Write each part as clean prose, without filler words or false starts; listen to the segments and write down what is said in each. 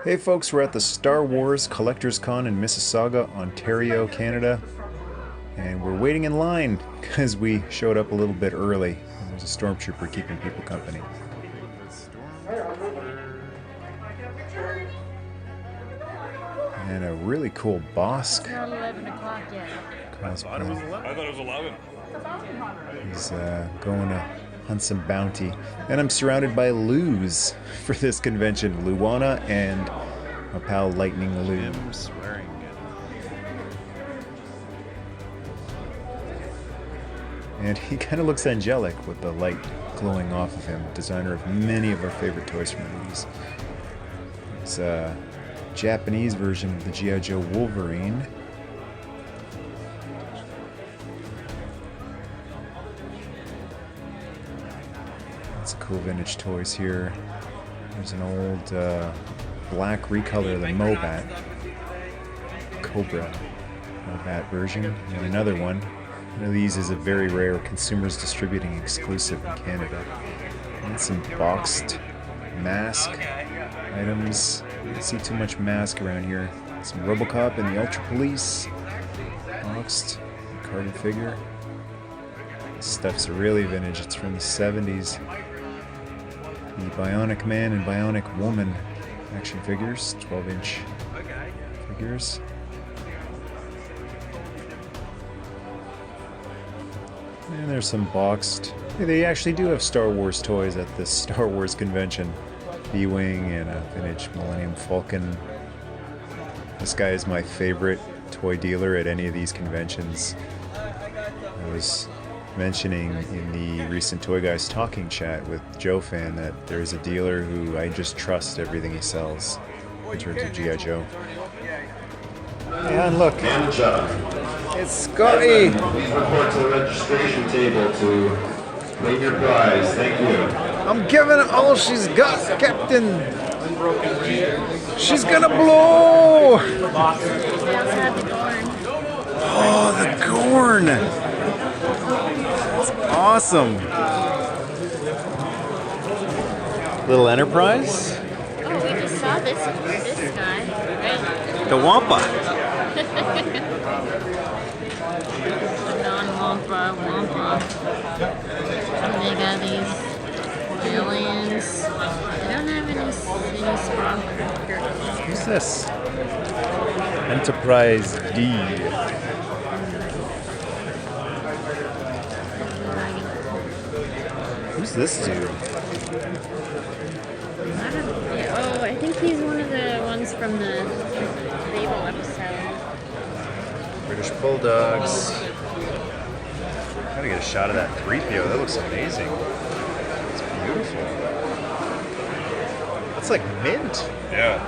Hey folks, we're at the Star Wars Collectors Con in Mississauga, Ontario, Canada. And we're waiting in line because we showed up a little bit early. There's a stormtrooper keeping people company. And a really cool M.A.S.K. It's not 11 o'clock yet. I thought it was 11. He's going to hunt some bounty. And I'm surrounded by Lus for this convention. Luana and my pal Lightning Lou. Swearing. And he kind of looks angelic with the light glowing off of him. Designer of many of our favorite toys from the movies. It's a Japanese version of the G.I. Joe Wolverine. Lots of cool vintage toys here. There's an old black recolor of the Mobat. Cobra Mobat version. And another one. One of these is a very rare consumers distributing exclusive in Canada. And some boxed M.A.S.K. items. You don't see too much M.A.S.K. around here. Some Robocop and the Ultra Police. Boxed carded figure. This stuff's really vintage. It's from the 70s. The Bionic Man and Bionic Woman action figures. 12-inch figures. And there's some boxed. They actually do have Star Wars toys at this Star Wars convention. B-Wing and a vintage Millennium Falcon. This guy is my favorite toy dealer at any of these conventions. I was mentioning in the recent Toy Guys Talking chat with Joe Fan that there's a dealer who I just trust everything he sells in terms of G.I. Joe. And look, it's Scotty! Please report to the registration table to claim your prize. Thank you. I'm giving it all she's got, Captain! She's gonna blow! They also have the corn. Oh, the Gorn! That's awesome! Little Enterprise? Oh, we just saw this guy, right? The Wampa! Non-Wampa, Wampa. And they got these aliens. They don't have any strong characters. Who's this? Enterprise D. Who's this dude? Oh, I think he's one of the ones from the Babel episode. British Bulldogs. Gotta get a shot of that 3PO. That looks amazing. It's beautiful. That's like mint. Yeah,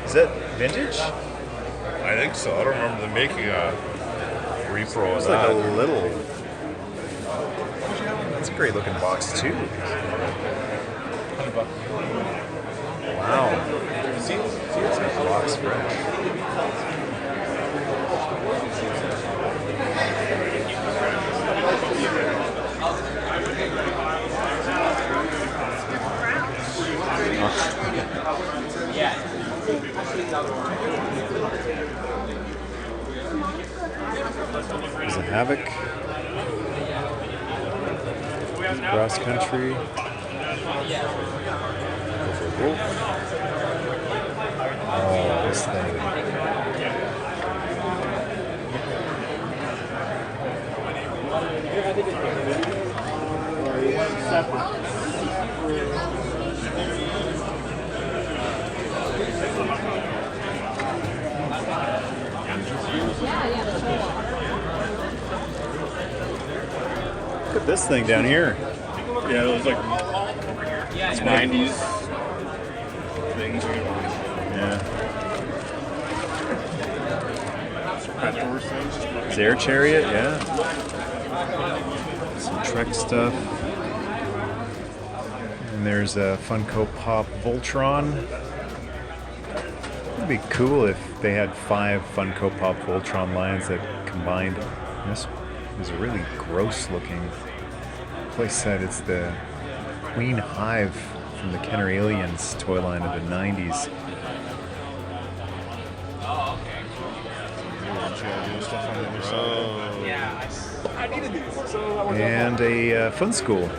Is that vintage? I think so. I don't remember them making a repro of It's like that. a little. That's a great looking box too. Wow. It's a box fresh. There's a Havoc. Cross country. Oh, this thing. Look at this thing down here. Yeah, it was like 90s things. Yeah. Retro things. It's Air Chariot, yeah. Some Trek stuff. And there's a Funko Pop Voltron. It'd be cool if they had 5 Funko Pop Voltron lines that combined. This is a really gross looking playset. It's the Queen Hive from the Kenner Aliens toy line of the 90s. And a Fun School.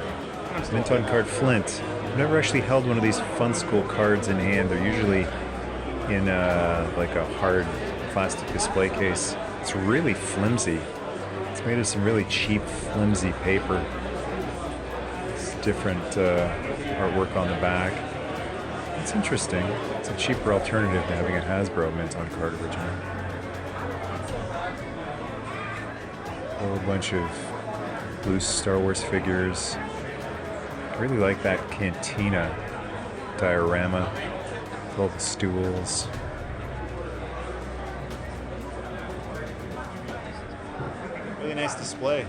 Mint on card Flint. I've never actually held one of these Fun School cards in hand. They're usually in like a hard plastic display case. It's really flimsy. It's made of some really cheap, flimsy paper. It's different artwork on the back. It's interesting. It's a cheaper alternative to having a Hasbro Mint on card original. A whole bunch of loose Star Wars figures. I really like that cantina diorama with all the stools. Really nice display.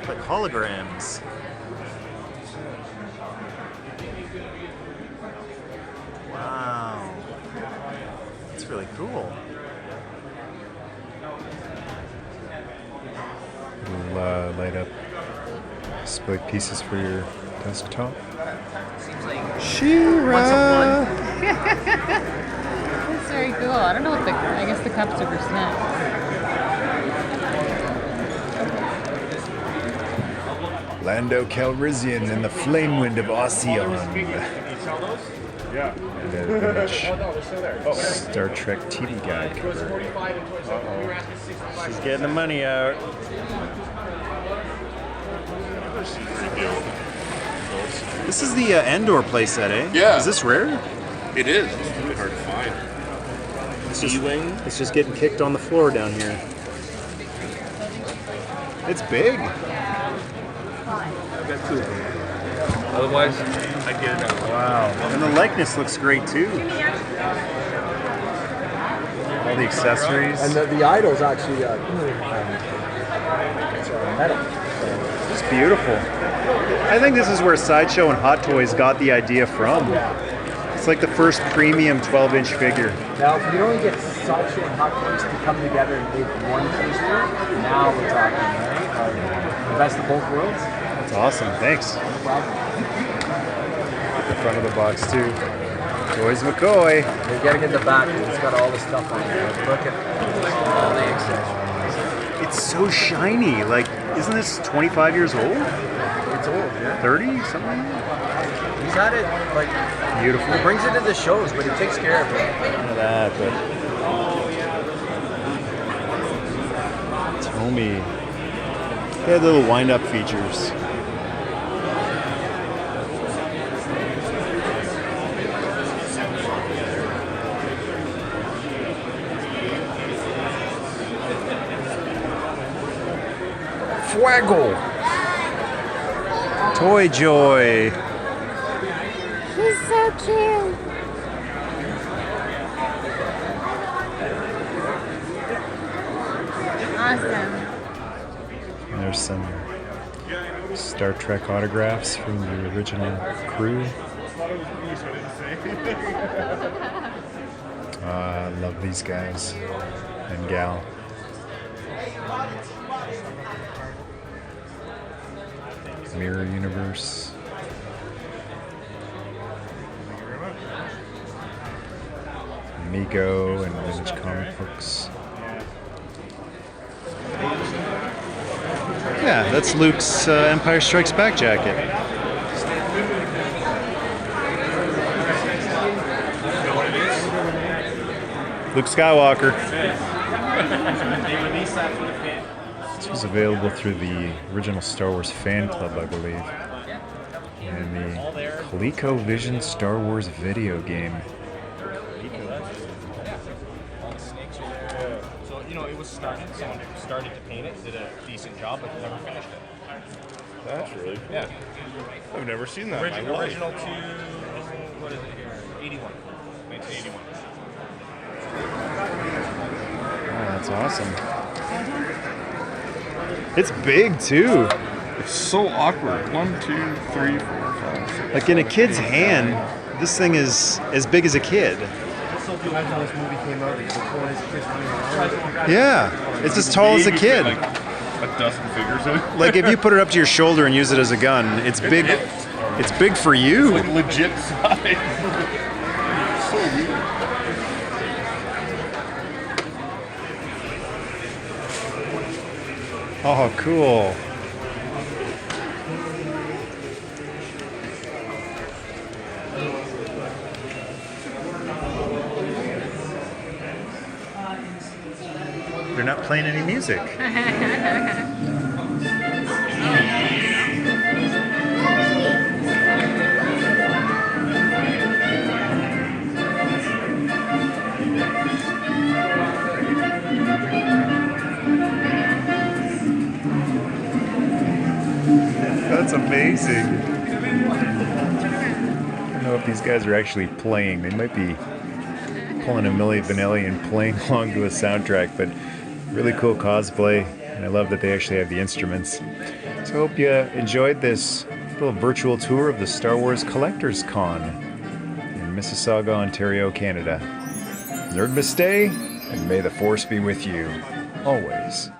Like holograms. Wow. That's really cool. Little light up display pieces for your desktop. Seems like She-Ra! That's very cool. I don't know what I guess the cups are for snacks. Lando Calrissian and the Flame Wind of Ocean. Yeah. And an image. Star Trek TV guide cover. She's getting the money out. This is the Endor playset, eh? Yeah. Is this rare? It is. It's really hard to find. T-Wing. It's just getting kicked on the floor down here. It's big. otherwise, I get it out. Wow. And the likeness looks great too. All the accessories. And the idol's actually it's metal. It's beautiful. I think this is where Sideshow and Hot Toys got the idea from. It's like the first premium 12-inch figure. Now, if you only get Sideshow and Hot Toys to come together and make one figure, now we're talking, right? The best of both worlds. That's awesome. Thanks. No problem. The front of the box too. Toys McCoy. You're getting in the back, and it's got all the stuff on it. Look at all the accessories. It's so shiny. Like, isn't this 25 years old? It's old, yeah. 30? Something? He's had it, like, Beautiful. he brings it to the shows, but he takes care of it. None of that, but Tommy. They had little wind-up features. Fuego! Toy Joy! He's so cute. Awesome. And there's some Star Trek autographs from the original crew. I love these guys and gal. Mirror Universe. Mego and Vintage Comic Books. Yeah, that's Luke's Empire Strikes Back jacket. Luke Skywalker. This was available through the original Star Wars fan club, I believe. And the ColecoVision Star Wars video game. So, you know, it was started, someone started to paint it, did a decent job, but never finished it. That's really cool. Yeah. I've never seen that. in my life. Original to, what is it here? 81. 1981. Oh, that's awesome. It's big too. It's so awkward. 1, 2, 3, 4, 5, 6. Like in a kid's hand, this thing is as big as a kid. Imagine when this movie came out, like, the toys, kids running around. Yeah, it's as tall as a kid. Like a dozen figures in it. Like if you put it up to your shoulder and use it as a gun, it's big. It's big for you. Like legit size. So weird. Oh, cool. They're not playing any music. That's amazing. I don't know if these guys are actually playing. They might be pulling a Milli Vanilli and playing along to a soundtrack, but really cool cosplay, and I love that they actually have the instruments. So I hope you enjoyed this little virtual tour of the Star Wars Collectors Con in Mississauga, Ontario, Canada. Nerdmas Day, and may the Force be with you, always.